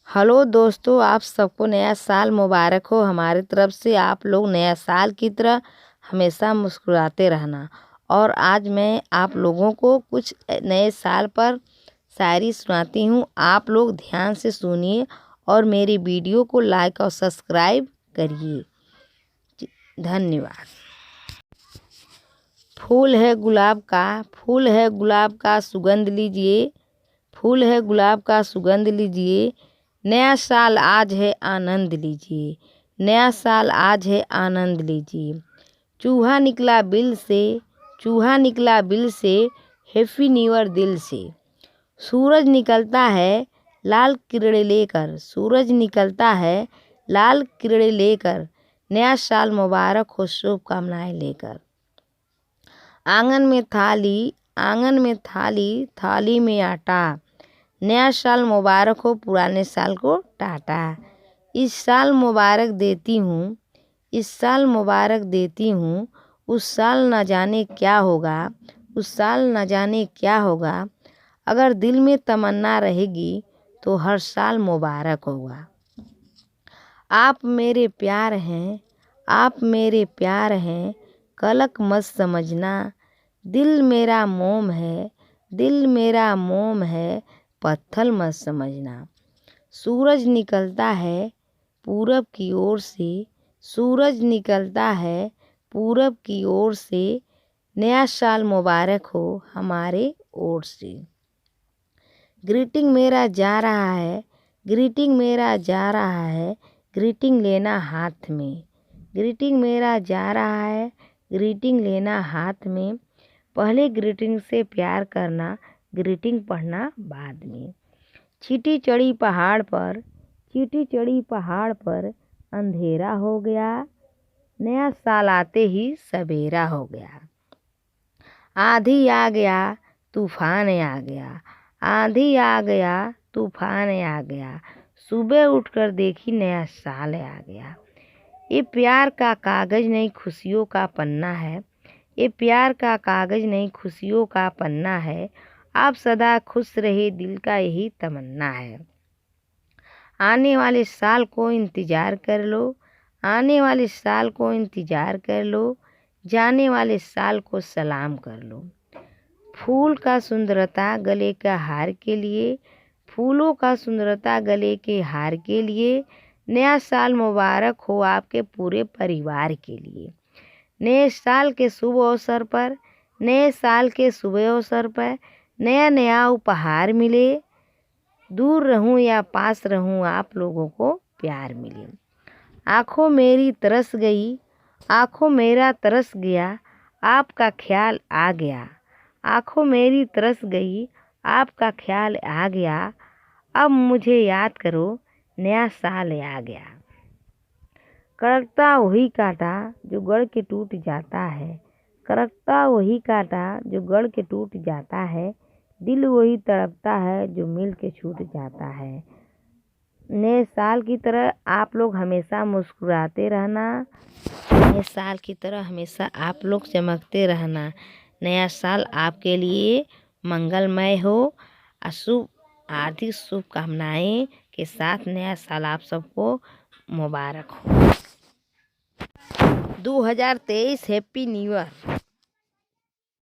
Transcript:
Hello दोस्तों, आप सबको नया साल मुबारक हो। हमारी तरफ से आप लोग नया साल की तरह हमेशा मुस्कुराते रहना। और आज मैं आप लोगों को कुछ नए साल पर शायरी सुनाती हूँ। आप लोग ध्यान से सुनिए और मेरी वीडियो को लाइक और सब्सक्राइब करिए। धन्यवाद। फूल है गुलाब का, फूल है गुलाब का, सुगंध लीजिए। फूल है गुलाब का, सुगंध लीजिए। नया साल आज है, आनंद लीजिए। नया साल आज है, आनंद लीजिए। चूहा निकला बिल से, चूहा निकला बिल से, हैप्पी न्यू ईयर दिल से। सूरज निकलता है लाल किरणें लेकर, सूरज निकलता है लाल किरणें लेकर। नया साल मुबारक हो, शुभकामनाएं लेकर। आंगन में थाली, आंगन में थाली, थाली में आटा। नया साल मुबारक हो, पुराने साल को टाटा। इस साल मुबारक देती हूँ, इस साल मुबारक देती हूँ। उस साल न जाने क्या होगा, उस साल न जाने क्या होगा। अगर दिल में तमन्ना रहेगी तो हर साल मुबारक होगा। आप मेरे प्यार हैं, आप मेरे प्यार हैं, कलक मत समझना। दिल मेरा मोम है, दिल मेरा मोम है, पत्थर मत समझना। सूरज निकलता है पूरब की ओर से, सूरज निकलता है पूरब की ओर से। नया साल मुबारक हो हमारे ओर से। ग्रीटिंग मेरा जा रहा है, ग्रीटिंग मेरा जा रहा है, ग्रीटिंग लेना हाथ में। ग्रीटिंग मेरा जा रहा है, ग्रीटिंग लेना हाथ में। पहले ग्रीटिंग से प्यार करना, ग्रीटिंग पढ़ना बाद में। चींटी चढ़ी पहाड़ पर, चींटी चढ़ी पहाड़ पर, अंधेरा हो गया। नया साल आते ही सवेरा हो गया। आंधी आ गया, तूफान आ गया, आंधी आ गया, तूफान आ गया। सुबह उठकर देखी नया साल आ गया। ये प्यार का कागज नहीं, खुशियों का पन्ना है। ये प्यार का कागज नहीं, खुशियों का पन्ना है। आप सदा खुश रहे, दिल का यही तमन्ना है। आने वाले साल को इंतज़ार कर लो, आने वाले साल को इंतज़ार कर लो। जाने वाले साल को सलाम कर लो। फूल का सुंदरता गले का हार के लिए, फूलों का सुंदरता गले के हार के लिए। नया साल मुबारक हो आपके पूरे परिवार के लिए। नए साल के शुभ अवसर पर, नए साल के शुभ अवसर पर नया नया उपहार मिले। दूर रहूं या पास रहूं, आप लोगों को प्यार मिले। आँखों मेरी तरस गई, आँखों मेरा तरस गया, आपका ख्याल आ गया। आँखों मेरी तरस गई, आपका ख्याल आ गया। अब मुझे याद करो, नया साल आ गया। कड़कता वही कांटा जो गढ़ के टूट जाता है, कड़कता वही कांटा जो गढ़ के टूट जाता है। दिल वही तड़पता है जो मिल के छूट जाता है। नए साल की तरह आप लोग हमेशा मुस्कुराते रहना, नए साल की तरह हमेशा आप लोग चमकते रहना। नया साल आपके लिए मंगलमय हो। शुभ आर्थिक शुभकामनाएं के साथ नया साल आप सबको मुबारक हो। 2023 हैप्पी न्यू ईयर।